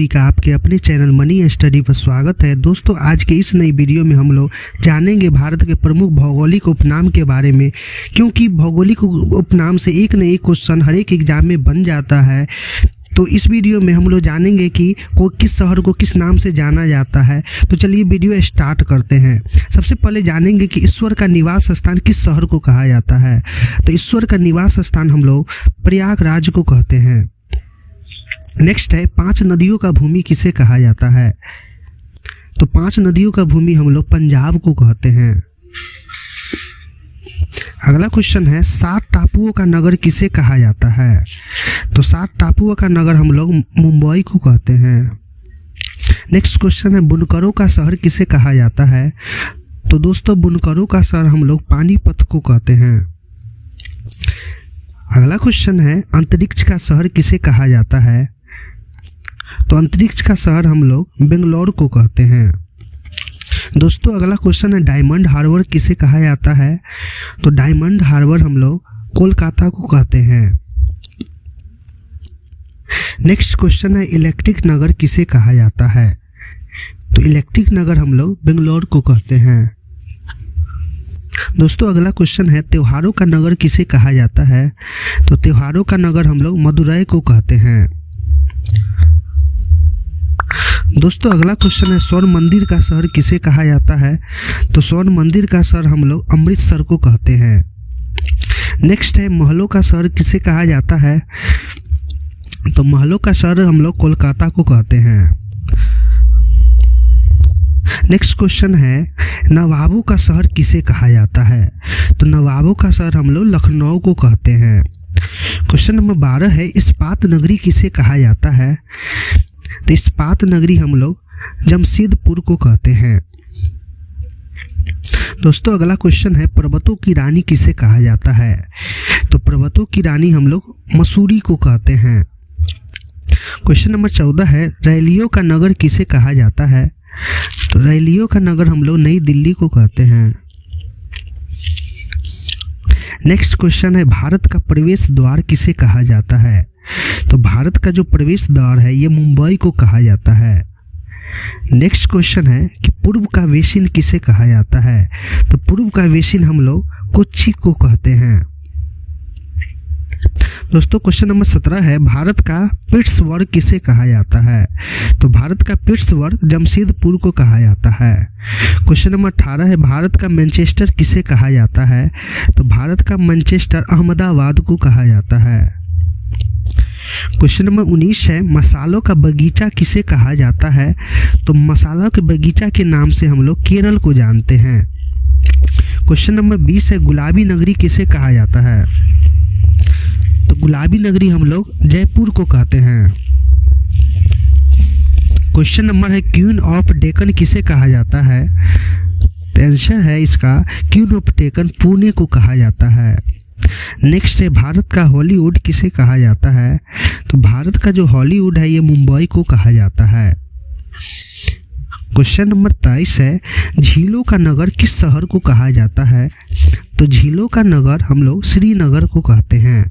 सभी का आपके अपने चैनल मनी स्टडी पर स्वागत है। दोस्तों, आज के इस नई वीडियो में हम लोग जानेंगे भारत के प्रमुख भौगोलिक उपनाम के बारे में, क्योंकि भौगोलिक उपनाम से एक न एक क्वेश्चन हर एक एग्जाम में बन जाता है। तो इस वीडियो में हम लोग जानेंगे कि किस शहर को किस नाम से जाना जाता है। तो चलिए वीडियो स्टार्ट करते हैं। सबसे पहले जानेंगे कि ईश्वर का निवास स्थान किस शहर को कहा जाता है। तो ईश्वर का निवास स्थान हम लोग प्रयागराज को कहते हैं। नेक्स्ट है, 5 नदियों का भूमि किसे कहा जाता है। तो 5 नदियों का भूमि हम लोग पंजाब को कहते हैं। अगला क्वेश्चन है, 7 टापुओं का नगर किसे कहा जाता है। तो 7 टापुओं का नगर हम लोग मुंबई को कहते हैं। नेक्स्ट क्वेश्चन है, बुनकरों का शहर किसे कहा जाता है। तो दोस्तों, बुनकरों का शहर हम लोग पानीपत को कहते हैं। अगला क्वेश्चन है, अंतरिक्ष का शहर किसे कहा जाता है। तो अंतरिक्ष का शहर हम लोग बेंगलोर को कहते हैं। दोस्तों, अगला क्वेश्चन है, डायमंड हार्बर किसे कहा जाता है। तो डायमंड हार्बर हम लोग कोलकाता को कहते हैं। नेक्स्ट क्वेश्चन है, इलेक्ट्रिक नगर किसे कहा जाता है। तो इलेक्ट्रिक नगर हम लोग बेंगलोर को कहते हैं। दोस्तों, अगला क्वेश्चन है, त्योहारों का नगर किसे कहा जाता है। तो त्योहारों का नगर हम लोग मदुरई को कहते हैं। दोस्तों, अगला क्वेश्चन है, स्वर्ण मंदिर का शहर किसे कहा जाता है। तो स्वर्ण मंदिर का शहर हम लोग अमृतसर को कहते हैं। नेक्स्ट है, महलों का शहर किसे कहा जाता है। तो महलों का शहर हम लोग कोलकाता को कहते हैं। नेक्स्ट क्वेश्चन है, नवाबों का शहर किसे कहा जाता है। तो नवाबों का शहर हम लोग लखनऊ को कहते हैं। क्वेश्चन नंबर 12 है, इस्पात नगरी किसे कहा जाता है। तो इस्पात नगरी हम लोग जमशेदपुर को कहते हैं। दोस्तों, अगला क्वेश्चन है, पर्वतों की रानी किसे कहा जाता है। तो पर्वतों की रानी हम लोग मसूरी को कहते हैं। क्वेश्चन नंबर 14 है, रैलियों का नगर किसे कहा जाता है। तो रैलियों का नगर हम लोग नई दिल्ली को कहते हैं। नेक्स्ट क्वेश्चन है, भारत का प्रवेश द्वार किसे कहा जाता है। तो भारत का जो प्रवेश द्वार है ये मुंबई को कहा जाता है। नेक्स्ट क्वेश्चन है कि पूर्व का बेसिन किसे कहा जाता है। तो पूर्व का बेसिन हम लोग कोच्चि को कहते हैं। दोस्तों, क्वेश्चन नंबर 17 है, भारत का पिट्सबर्ग किसे कहा जाता है। तो भारत का पिट्सबर्ग जमशेदपुर को कहा जाता है। क्वेश्चन नंबर 18 है, भारत का मैनचेस्टर किसे कहा जाता है। तो भारत का मैनचेस्टर अहमदाबाद को कहा जाता है। क्वेश्चन नंबर 19 है, मसालों का बगीचा किसे कहा जाता है। तो मसालों के बगीचा के नाम से हम लोग केरल को जानते हैं। क्वेश्चन नंबर 20 है, गुलाबी नगरी किसे कहा जाता है। तो गुलाबी नगरी हम लोग जयपुर को कहते हैं। क्वेश्चन नंबर है, क्वीन ऑफ डेक्कन किसे कहा जाता है। तो आंसर है इसका क्वीन ऑफ डेक्कन पुणे को कहा जाता है। नेक्स्ट है, भारत का हॉलीवुड किसे कहा जाता है। तो भारत का जो हॉलीवुड है ये मुंबई को कहा जाता है। क्वेश्चन नंबर 23 है, झीलों का नगर किस शहर को कहा जाता है। तो झीलों का नगर हम लोग श्रीनगर को कहते हैं।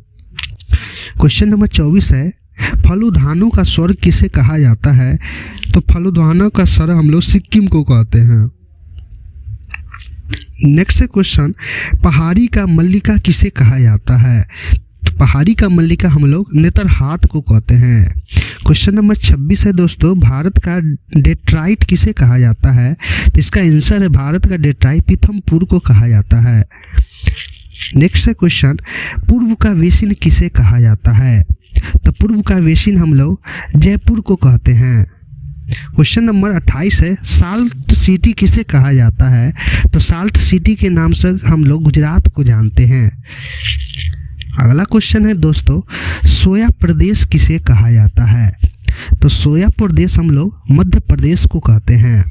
क्वेश्चन नंबर 24 है, फलुधानों का स्वर्ग किसे कहा जाता है। तो फलुधानों का स्वर्ग हम लोग सिक्किम को कहते हैं। नेक्स्ट क्वेश्चन, पहाड़ी का मल्लिका किसे कहा जाता है। तो पहाड़ी का मल्लिका हम लोग नेतरहाट को कहते हैं। क्वेश्चन नंबर 26 है दोस्तों, भारत का डेट्राइट किसे कहा जाता है। तो इसका आंसर है भारत का डेट्राइट पीथमपुर को कहा जाता है। नेक्स्ट क्वेश्चन, पूर्व का बेसिन किसे कहा जाता है। तो पूर्व का बेसिन हम लोग जयपुर को कहते हैं। क्वेश्चन नंबर 28 है, साल्ट सिटी किसे कहा जाता है। तो साल्ट सिटी के नाम से हम लोग गुजरात को जानते हैं। अगला क्वेश्चन है दोस्तों, सोया प्रदेश किसे कहा जाता है। तो सोया प्रदेश हम लोग मध्य प्रदेश को कहते हैं।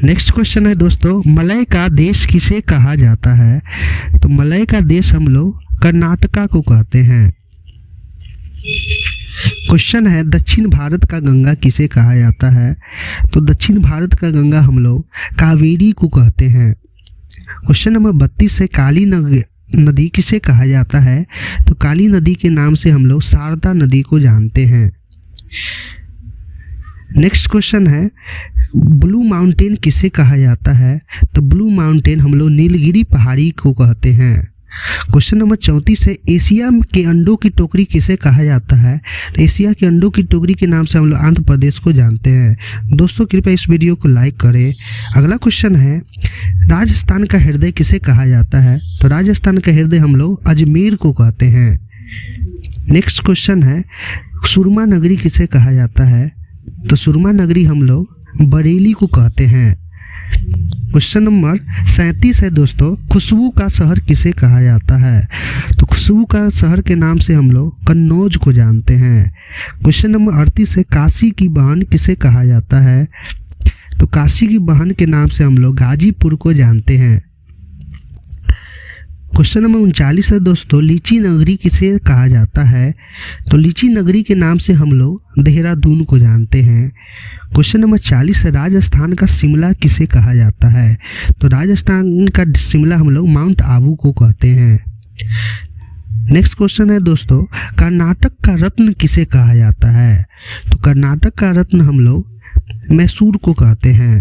नेक्स्ट क्वेश्चन है दोस्तों, मलय का देश किसे कहा जाता है। तो मलय का देश हम लोग कर्नाटका को कहते हैं। क्वेश्चन है, दक्षिण भारत का गंगा किसे कहा जाता है। तो दक्षिण भारत का गंगा हम लोग कावेरी को कहते हैं। क्वेश्चन नंबर 32 है, काली नदी किसे कहा जाता है। तो काली नदी के नाम से हम लोग शारदा नदी को जानते हैं। नेक्स्ट क्वेश्चन है ब्लू माउंटेन किसे कहा जाता है? तो ब्लू माउंटेन हम लोग नीलगिरी पहाड़ी को कहते हैं। क्वेश्चन नंबर 34 है एशिया के अंडों की टोकरी किसे कहा जाता है? तो एशिया के अंडों की टोकरी के नाम से हम लोग आंध्र प्रदेश को जानते हैं। दोस्तों कृपया इस वीडियो को लाइक करें। अगला क्वेश्चन है राजस्थान का हृदय किसे कहा जाता है? तो राजस्थान का हृदय हम लोग अजमेर को कहते हैं। नेक्स्ट क्वेश्चन है सुरमा नगरी किसे कहा जाता है? तो सुरमा नगरी हम लोग बरेली को कहते हैं। क्वेश्चन नंबर 37 है दोस्तों खुशबू का शहर किसे कहा जाता है? तो खुशबू का शहर के नाम से हम लोग कन्नौज को जानते हैं। क्वेश्चन नंबर 38 है काशी की बहन किसे कहा जाता है? तो काशी की बहन के नाम से हम लोग गाजीपुर को जानते हैं। क्वेश्चन नंबर 39 है दोस्तों लीची नगरी किसे कहा जाता है? तो लीची नगरी के नाम से हम लोग देहरादून को जानते हैं। क्वेश्चन नंबर 40 है राजस्थान का शिमला किसे कहा जाता है? तो राजस्थान का शिमला हम लोग माउंट आबू को कहते हैं। नेक्स्ट क्वेश्चन है दोस्तों कर्नाटक का रत्न किसे कहा जाता है? तो कर्नाटक का रत्न हम लोग मैसूर को कहते हैं।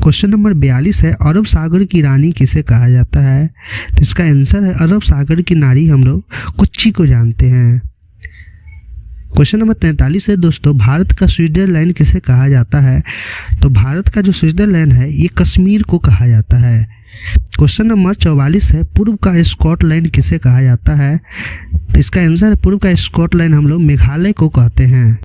क्वेश्चन नंबर 42 है अरब सागर की रानी किसे कहा जाता है? तो इसका आंसर है अरब सागर की नारी हम लोग कोच्चि को जानते हैं। क्वेश्चन नंबर 43 है दोस्तों भारत का स्विट्जरलैंड किसे कहा जाता है? तो भारत का जो स्विट्जरलैंड है ये कश्मीर को कहा जाता है। क्वेश्चन नंबर 44 है पूर्व का स्कॉटलैंड किसे कहा जाता है? तो इसका आंसर है पूर्व का स्कॉटलैंड हम लोग मेघालय को कहते हैं।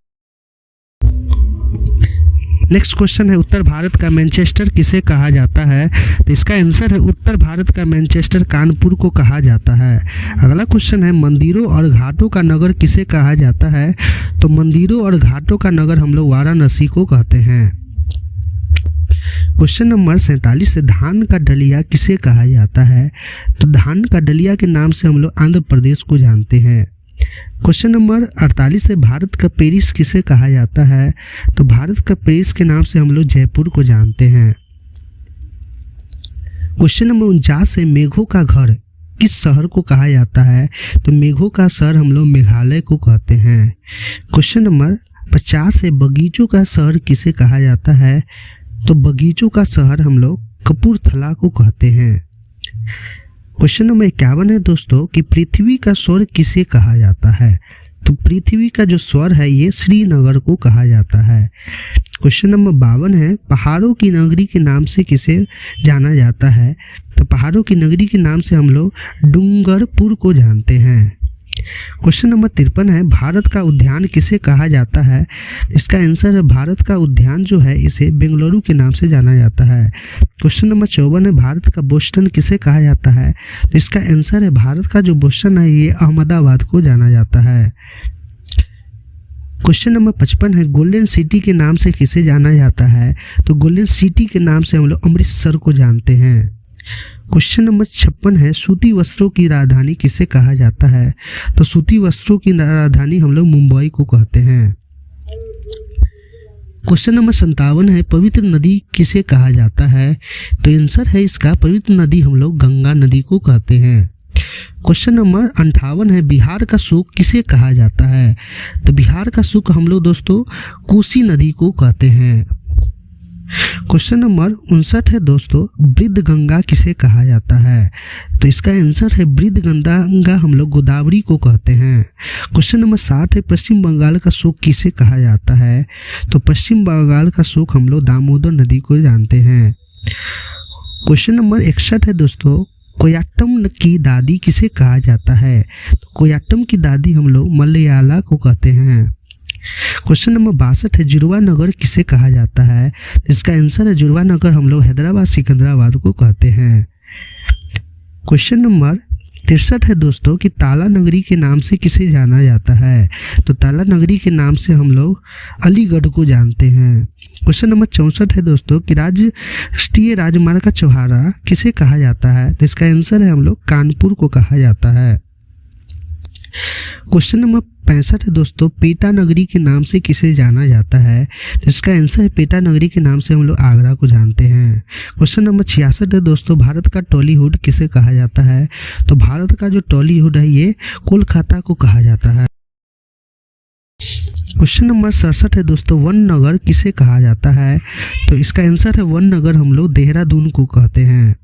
नेक्स्ट क्वेश्चन है उत्तर भारत का मैनचेस्टर किसे कहा जाता है? तो इसका आंसर है उत्तर भारत का मैनचेस्टर कानपुर को कहा जाता है। अगला क्वेश्चन है मंदिरों और घाटों का नगर किसे कहा जाता है? तो मंदिरों और घाटों का नगर हम लोग वाराणसी को कहते हैं। क्वेश्चन नंबर 47 है धान का डलिया किसे कहा जाता है? तो धान का डलिया के नाम से हम लोग आंध्र प्रदेश को जानते हैं। क्वेश्चन नंबर 48 है भारत का पेरिस किसे कहा जाता है? तो भारत का पेरिस के नाम से हम लोग जयपुर को जानते हैं। क्वेश्चन नंबर 49 है मेघों का घर किस शहर को कहा जाता है? तो मेघों का शहर हम लोग मेघालय को कहते हैं। क्वेश्चन नंबर 50 है बगीचों का शहर किसे कहा जाता है? तो बगीचों का शहर हम लोग कपूरथला को कहते हैं। क्वेश्चन नंबर 51 है दोस्तों कि पृथ्वी का स्वर किसे कहा जाता है? तो पृथ्वी का जो स्वर है ये श्रीनगर को कहा जाता है। क्वेश्चन नंबर 52 है पहाड़ों की नगरी के नाम से किसे जाना जाता है? तो पहाड़ों की नगरी के नाम से हम लोग डूंगरपुर को जानते हैं। क्वेश्चन नंबर 53 है भारत का उद्यान किसे कहा जाता है? इसका आंसर है भारत का उद्यान जो है इसे बेंगलुरु के नाम से जाना जाता है। क्वेश्चन नंबर 54 है भारत का बोस्टन किसे कहा जाता है? तो इसका आंसर है भारत का जो बोस्टन है ये अहमदाबाद को जाना जाता है। क्वेश्चन नंबर 55 है गोल्डन सिटी के नाम से किसे जाना जाता है? तो गोल्डन सिटी के नाम से हम लोग अमृतसर को जानते हैं। क्वेश्चन नंबर 56 है सूती वस्त्रों की राजधानी किसे कहा जाता है? तो सूती वस्त्रों की राजधानी हम लोग मुंबई को कहते हैं। क्वेश्चन नंबर 57 है पवित्र नदी किसे कहा जाता है? तो आंसर है इसका पवित्र नदी हम लोग गंगा नदी को कहते हैं। क्वेश्चन नंबर 58 है बिहार का सुख किसे कहा जाता है? तो बिहार का सुख हम लोग दोस्तों कोसी नदी को कहते हैं। क्वेश्चन नंबर 59 है दोस्तों वृद्ध गंगा किसे कहा जाता है? तो इसका आंसर है वृद्ध गंगा हम लोग गोदावरी को कहते हैं। क्वेश्चन नंबर 60 है पश्चिम बंगाल का शोक किसे कहा जाता है? तो पश्चिम बंगाल का शोक हम लोग दामोदर नदी को जानते हैं। क्वेश्चन नंबर 61 है दोस्तों कोयट्टम की दादी किसे कहा जाता है? तो कोयट्टम की दादी हम लोग मलयाला को कहते हैं। क्वेश्चन नंबर 62 है जुड़वा नगर किसे कहा जाता है? इसका आंसर है जुड़वा नगर हम लोग हैदराबाद सिकंदराबाद को कहते हैं। क्वेश्चन नंबर 63 है दोस्तों कि ताला नगरी के नाम से किसे जाना जाता है? तो ताला नगरी के नाम से हम लोग अलीगढ़ को जानते हैं। क्वेश्चन नंबर 64 है दोस्तों कि राष्ट्रीय राजमार्ग का चौराहा किसे कहा जाता है? तो इसका आंसर है हम लोग कानपुर को कहा जाता है। क्वेश्चन नंबर 65 है दोस्तों पेटा नगरी के नाम से किसे जाना जाता है? तो इसका आंसर है पेटा नगरी के नाम से हम लोग आगरा को जानते हैं। क्वेश्चन नंबर 66 है दोस्तों भारत का टॉलीवुड किसे कहा जाता है? तो भारत का जो टॉलीवुड है ये कोलकाता को कहा जाता है। क्वेश्चन नंबर 67 है दोस्तों, वन नगर किसे कहा जाता है? तो इसका आंसर है वन नगर हम लोग देहरादून को कहते हैं।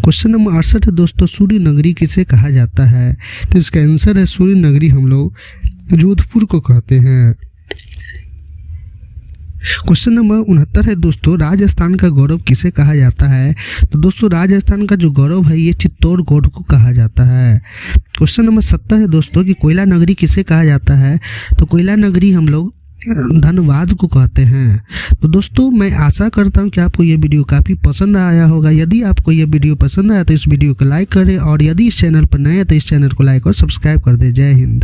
क्वेश्चन नंबर 68 है दोस्तों, सूर्य नगरी किसे कहा जाता है? तो इसका आंसर है सूर्य नगरी हम लोग जोधपुर को कहते हैं। क्वेश्चन नंबर 69 है दोस्तों, राजस्थान का गौरव किसे कहा जाता है? तो दोस्तों राजस्थान का जो गौरव है ये चित्तौड़गढ़ को कहा जाता है। क्वेश्चन नंबर 70 है दोस्तों कि कोयला नगरी किसे कहा जाता है? तो कोयला नगरी हम लोग धनबाद को कहते हैं। तो दोस्तों मैं आशा करता हूं कि आपको ये वीडियो काफ़ी पसंद आया होगा। यदि आपको ये वीडियो पसंद आया तो इस वीडियो को लाइक करें, और यदि इस चैनल पर नए हैं तो इस चैनल को लाइक और सब्सक्राइब कर दें। जय हिंद।